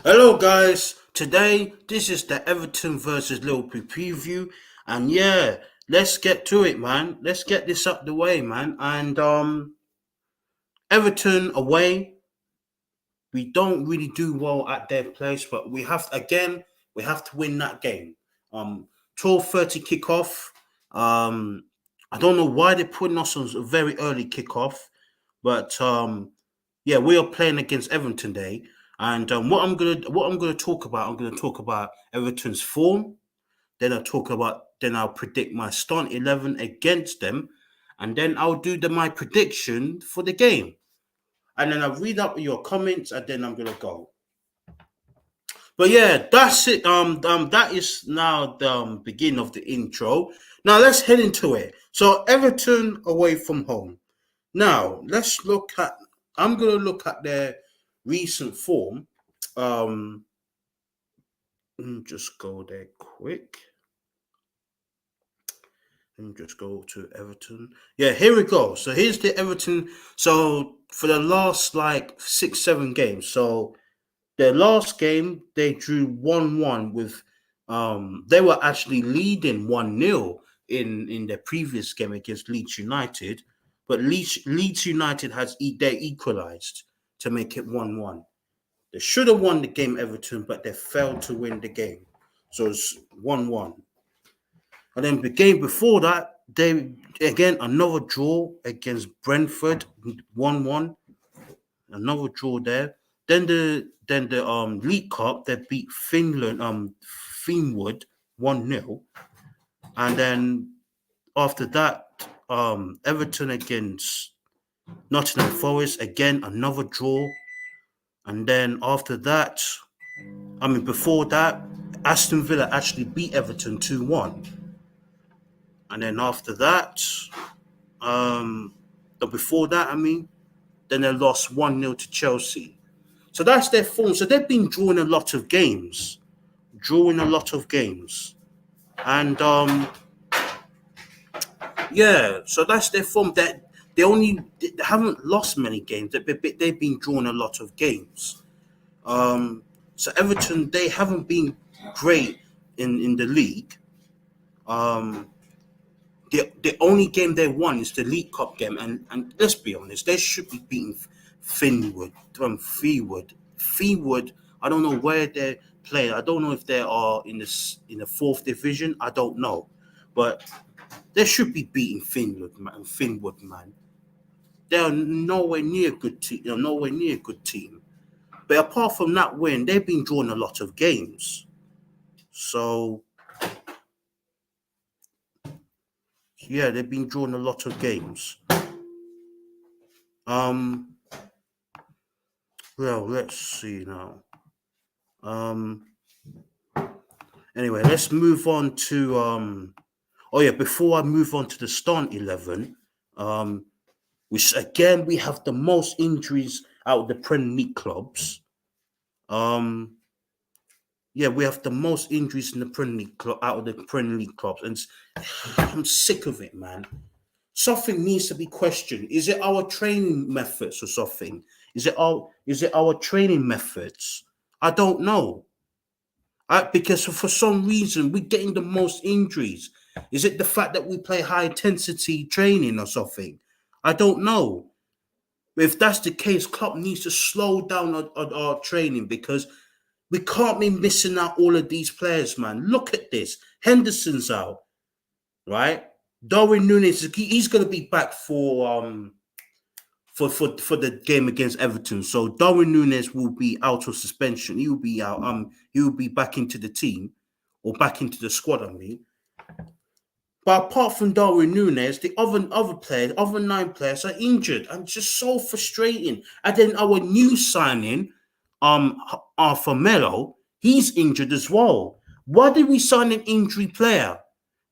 Hello, guys. Today, this is the Everton versus Liverpool preview, and yeah, let's get to it, man. Let's get this up the way, man. And Everton away, we don't really do well at their place, but we have to win that game. 12:30 kickoff. I don't know why they're putting us on a very early kickoff, but yeah, we are playing against Everton today. And what I'm gonna talk about, I'm gonna talk about Everton's form. Then I'll predict my start 11 against them, and then I'll do my prediction for the game. And then I'll read up your comments, and then I'm gonna go. But yeah, that's it. That is now the beginning of the intro. Now let's head into it. So Everton away from home. Now let's look at. I'm gonna look at their recent form. Um, just go there quick. Let me just go to Everton. Yeah, here we go. So here's the Everton. So for the last like 6, 7 games. So their last game they drew 1-1 with. They were actually leading 1-0 in their previous game against Leeds United, but Leeds United they equalised to make it 1-1. They should have won the game, Everton, but they failed to win the game. So it's 1-1. And then the game before that, they again another draw against Brentford, 1-1. Another draw there. Then the League Cup, they beat Finwood 1-0. And then after that, Everton against Nottingham Forest, again another draw. And then after that, before that, Aston Villa actually beat Everton 2-1. And then after that, um, before that, then they lost 1-0 to Chelsea. So that's their form. So they've been drawing a lot of games. Drawing a lot of games. And yeah, so that's their form. That they haven't lost many games. They've been drawing a lot of games. So Everton, they haven't been great in the league. Um, the only game they won is the League Cup game, and let's be honest, they should be beating Finwood, Feewood. I don't know where they're playing. I don't know if they are in the fourth division. I don't know, but they should be beating Finwood, man. They are nowhere near a good team. They're nowhere near a good team. But apart from that win, they've been drawing a lot of games. So yeah, they've been drawing a lot of games. Um, well, let's see now. Um, anyway, let's move on to Oh yeah, before I move on to the start 11, which again we have the most injuries out of the Premier League clubs. Um, yeah, we have the most injuries in the Premier League out of the Premier League clubs, and I'm sick of it, man. Something needs to be questioned. Is it our training methods or something? Is it our training methods? I don't know. Because for some reason we're getting the most injuries. Is it the fact that we play high intensity training or something? I don't know. If that's the case, Klopp needs to slow down on our training because we can't be missing out all of these players, man. Look at this. Henderson's out, right? Darwin Nunes, he's going to be back for the game against Everton. So Darwin Nunes will be out of suspension. He will be out. He will be back into the team or back into the squad. But apart from Darwin Nunes, the other 9 players are injured, and just so frustrating. And then our new signing, Arthur Melo, he's injured as well. Why did we sign an injury player?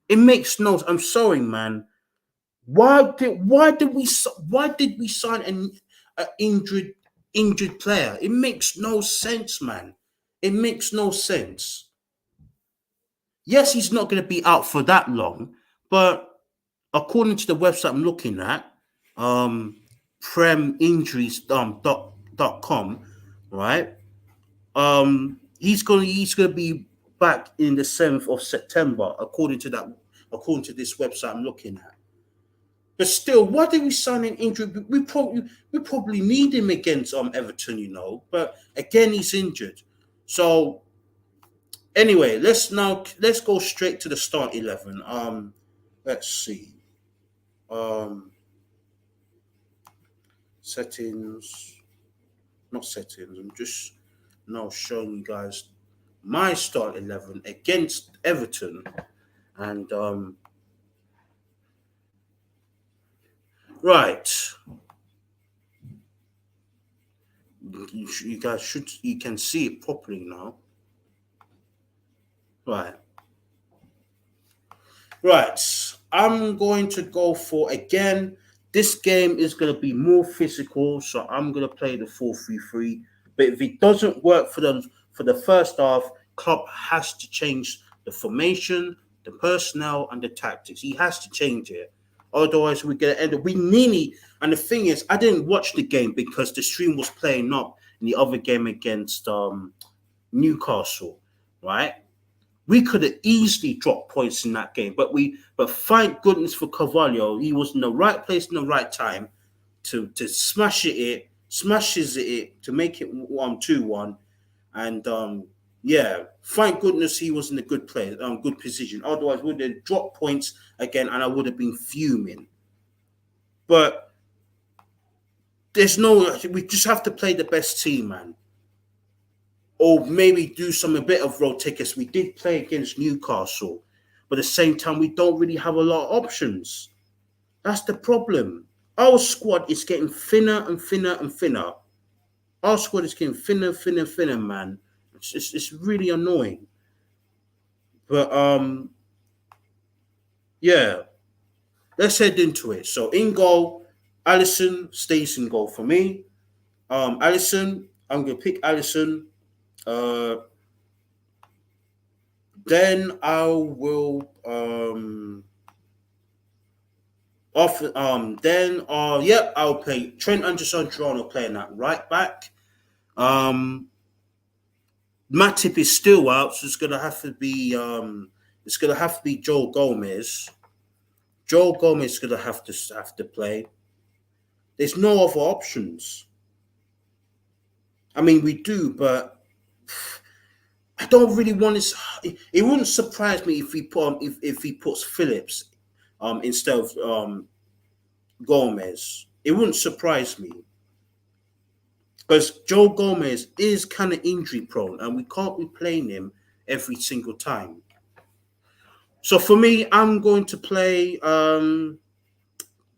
It makes no. I'm sorry, man. Why did we sign an injured player? It makes no sense, man. It makes no sense. Yes, he's not going to be out for that long, but according to the website I'm looking at, preminjuries.com, right? He's gonna be back in the 7th of September, according to this website I'm looking at. But still, why did we sign an injury? We probably need him against Everton, But again, he's injured. So anyway, let's go straight to the start 11. Let's see. Um, settings, not settings. I'm just now showing you guys my start 11 against Everton, and right, you guys you can see it properly now. Right. Right. I'm going to go for again. This game is going to be more physical, so I'm going to play the 4-3-3. But if it doesn't work for the first half, Klopp has to change the formation, the personnel, and the tactics. He has to change it. Otherwise, we're going to end up. We nearly. And the thing is, I didn't watch the game because the stream was playing up in the other game against Newcastle, right? We could have easily dropped points in that game, but thank goodness for Carvalho, he was in the right place in the right time to smashes it to make it 1-2-1, and yeah, thank goodness he was in a good place, good position. Otherwise, we would have dropped points again, and I would have been fuming. But there's no, we just have to play the best team, man. Or maybe do a bit of rotate. We did play against Newcastle, but at the same time, we don't really have a lot of options. That's the problem. Our squad is getting thinner and thinner and thinner. Our squad is getting thinner, thinner, thinner, man. It's really annoying. But yeah, let's head into it. So in goal, Allison stays in goal for me. Allison, I'm gonna pick Allison. Uh, then I will off then yep, I'll play Trent Anderson-Toronto playing that right back. Um Matip is still out, so it's gonna have to be Joel Gomez. Joel Gomez is gonna have to play. There's no other options. I mean we do, but I don't really want to. It wouldn't surprise me if if he puts Phillips instead of Gomez. It wouldn't surprise me because Joe Gomez is kind of injury prone, and we can't be playing him every single time. So for me, I'm going to play Joe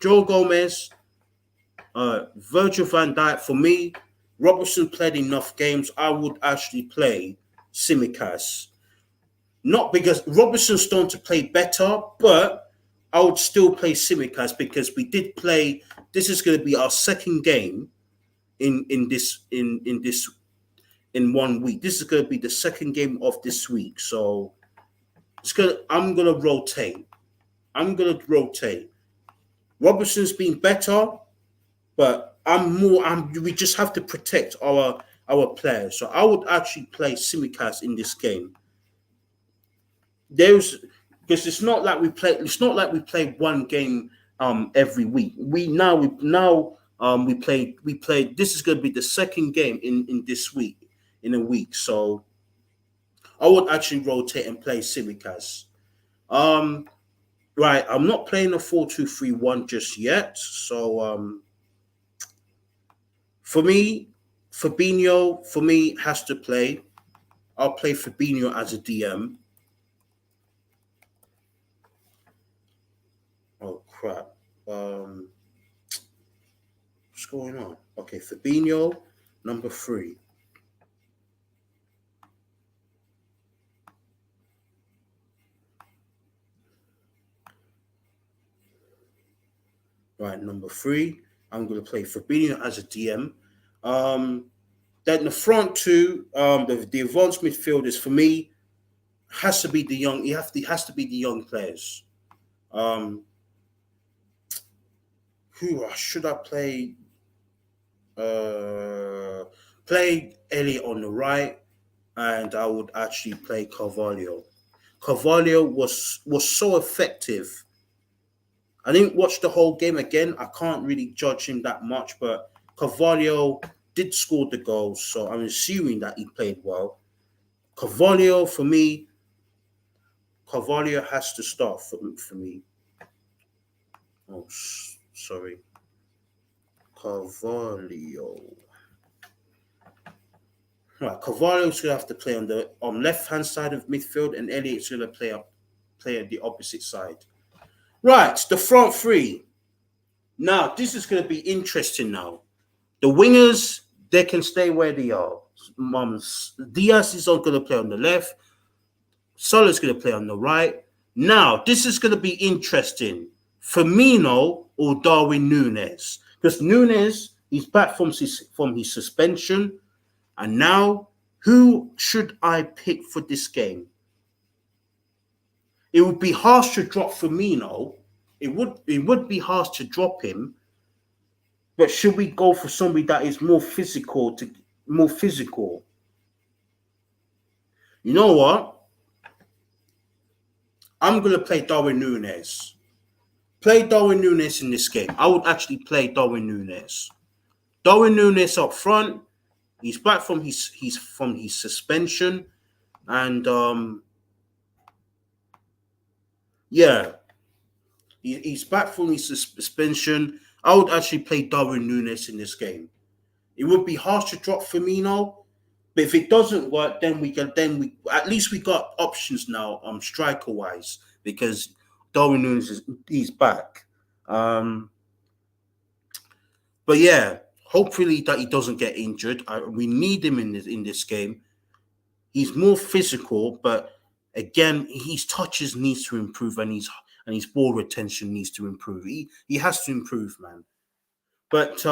Gomez, Virgil van Dijk. For me, Robertson played enough games. I would actually play Simicas. Not because Robertson's starting to play better, but I would still play Simicas because we did play. This is going to be our second game in 1 week. This is going to be the second game of this week. So I'm gonna rotate. Robertson's been better, but we just have to protect our players. So I would actually play Simicas in this game. Because it's not like we play one game every week. We played this is going to be the second game in this week in a week. So I would actually rotate and play Simicas. Um right, I'm not playing a 4-2-3-1 just yet. So for me, Fabinho for me has to play. I'll play Fabinho as a DM. Oh crap. What's going on? Okay, Fabinho, number 3. Right, number 3. I'm going to play Fabinho as a DM. Then the front two, the advanced midfielders for me has to be the young. Has to be the young players. Um, who should I play? Play Elliot on the right. and I would actually play Carvalho. Carvalho was so effective. I didn't watch the whole game again. I can't really judge him that much, but Carvalho did score the goals, so I'm assuming that he played well. Carvalho, for me, Carvalho has to start for me. Oh, sorry. Carvalho. Right, Carvalho's gonna have to play on the left hand side of midfield, and Elliott's gonna play on the opposite side. Right, the front three. Now this is gonna be interesting. Now the wingers, they can stay where they are. Diaz is not gonna play on the left. Salah's gonna play on the right. Now this is gonna be interesting. Firmino or Darwin Núñez, because Núñez is back from his suspension. And now, who should I pick for this game? It would be harsh to drop Firmino. It would be harsh to drop him. But should we go for somebody that is more physical? More physical. You know what? I'm gonna play Darwin Núñez. Play Darwin Núñez in this game. I would actually play Darwin Núñez. Darwin Núñez up front. He's back from his suspension, and yeah, he's back from his suspension. I would actually play Darwin Núñez in this game. It would be harsh to drop Firmino, but if it doesn't work, then we at least we got options now, striker wise, because Darwin Núñez he's back. But yeah, hopefully that he doesn't get injured. We need him in this game. He's more physical, but again, his touches needs to improve, and his ball retention needs to improve. He has to improve, man. But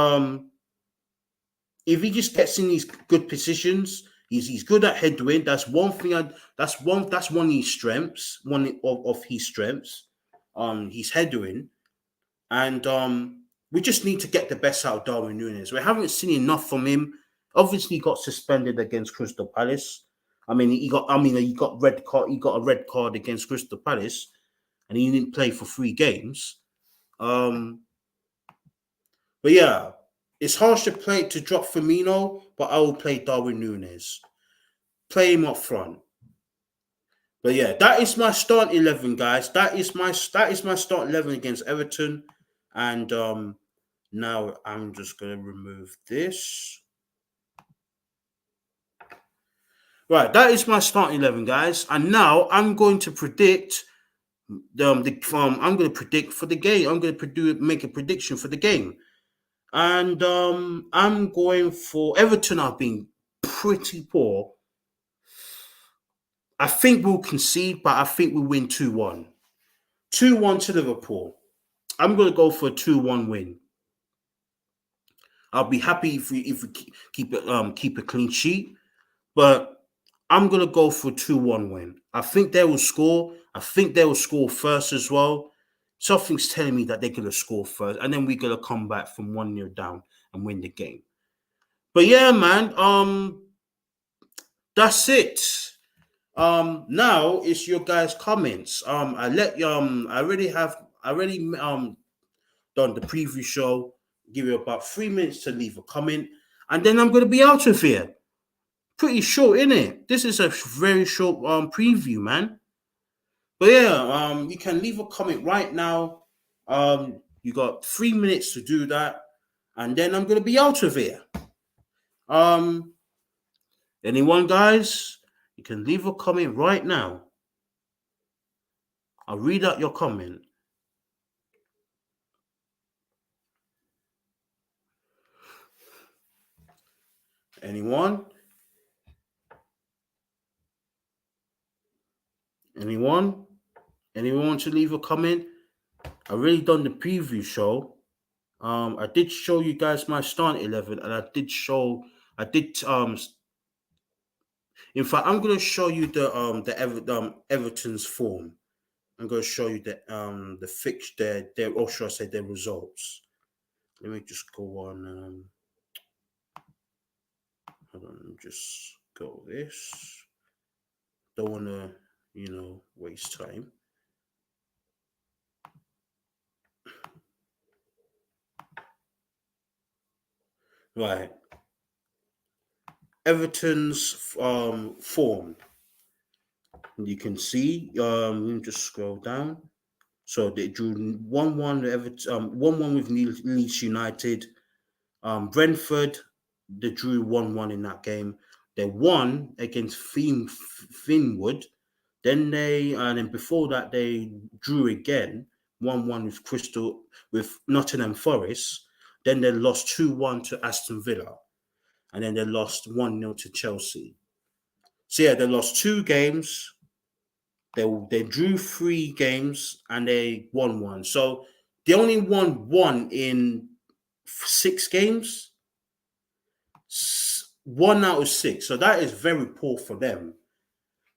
if he just gets in these good positions, he's good at headwind. That's one thing. That's one of his strengths. One of his strengths. He's headwind, and we just need to get the best out of Darwin Núñez. We haven't seen enough from him. Obviously, he got suspended against Crystal Palace. He got red card. He got a red card against Crystal Palace, and he didn't play for 3 games. Um, but yeah, it's harsh to drop Firmino, but I will play Darwin Núñez. Play him up front. But yeah, that is my start 11, guys. That is my start 11 against Everton, and now I'm just gonna remove this. Right, that is my starting 11, guys. And now I'm going to predict I'm going to predict for the game. I'm going to make a prediction for the game, and I'm going for Everton. Have been pretty poor. I think we'll concede, but I think we'll win 2-1. 2-1 to Liverpool. I'm going to go for a 2-1 win. I'll be happy if we keep a clean sheet, but I'm going to go for a 2-1 win. I think they will score. I think they will score first as well. Something's telling me that they're going to score first, and then we're going to come back from 1-0 down and win the game. But yeah, man, that's it. Now it's your guys' comments. I already done the preview show. Give you about 3 minutes to leave a comment, and then I'm going to be out of here. Pretty short, innit? This is a very short preview, man. But yeah, you can leave a comment right now. You got 3 minutes to do that, and then I'm gonna be out of here. Anyone, guys? You can leave a comment right now. I'll read out your comment. Anyone? Anyone? Anyone want to leave a comment? I already done the preview show. I did show you guys my start 11, and I did. In fact, I'm gonna show you the Everton's form. I'm gonna show you the fixture, or should I say their results. Let me just go on. Hold on, just go this. Don't want to, waste time. Right. Everton's form. You can see. Let me just scroll down. So they drew 1-1 Everton, 1-1 with Leeds United. Brentford, they drew 1-1 in that game. They won against Finwood. And then before that they drew again 1-1 with Nottingham Forest. Then they lost 2-1 to Aston Villa, and then they lost 1-0 to Chelsea. So yeah, they lost two games. They drew three games and they won one. So they only won one in six games. 1 out of 6. So that is very poor for them.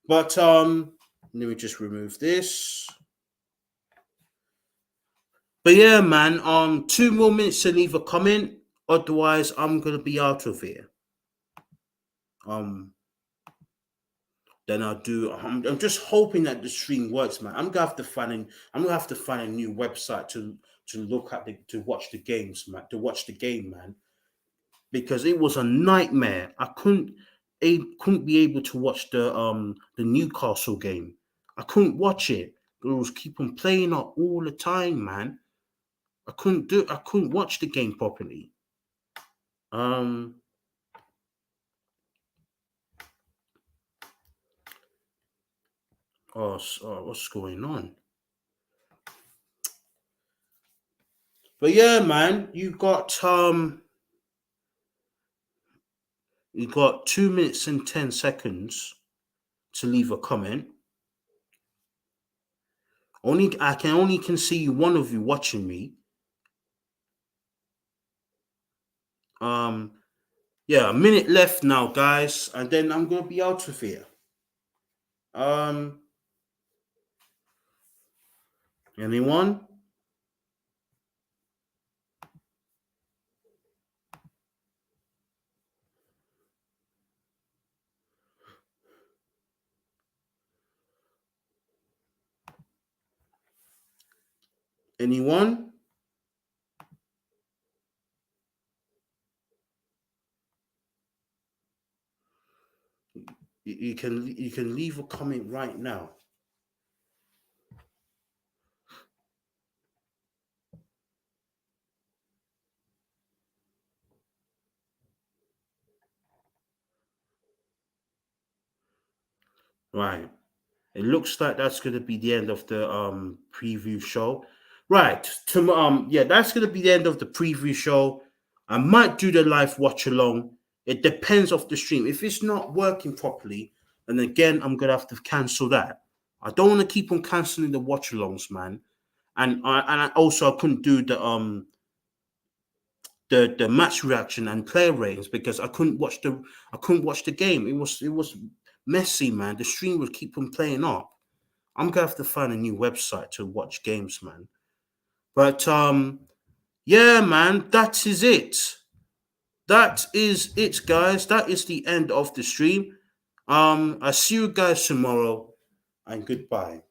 But let me just remove this. But yeah, man, 2 more minutes to leave a comment. Otherwise, I'm gonna be out of here. Um, then I'll do. I'm just hoping that the stream works, man. I'm gonna have to find a new website to look at to watch the games, man. To watch the game, man, because it was a nightmare. I couldn't be able to watch the Newcastle game. I couldn't watch it. It was keep on playing up all the time, man. I couldn't watch the game properly. Um, what's going on? But yeah, man, you got 2 minutes and 10 seconds to leave a comment. I can only see one of you watching me. Yeah, a minute left now, guys, and then I'm gonna be out of here. Anyone? Anyone? You can leave a comment right now. Right. It looks like that's going to be the end of the preview show. Right. Yeah, that's going to be the end of the preview show. I might do the live watch along. It depends off the stream. If it's not working properly, then again I'm going to have to cancel that. I don't want to keep on canceling the watch alongs, man. And I also I couldn't do the match reaction and player ratings because I couldn't watch the game. It was messy, man. The stream would keep on playing up. I'm gonna have to find a new website to watch games, man. But yeah, man, that is it. That is it, guys. That is the end of the stream. I see you guys tomorrow, and goodbye.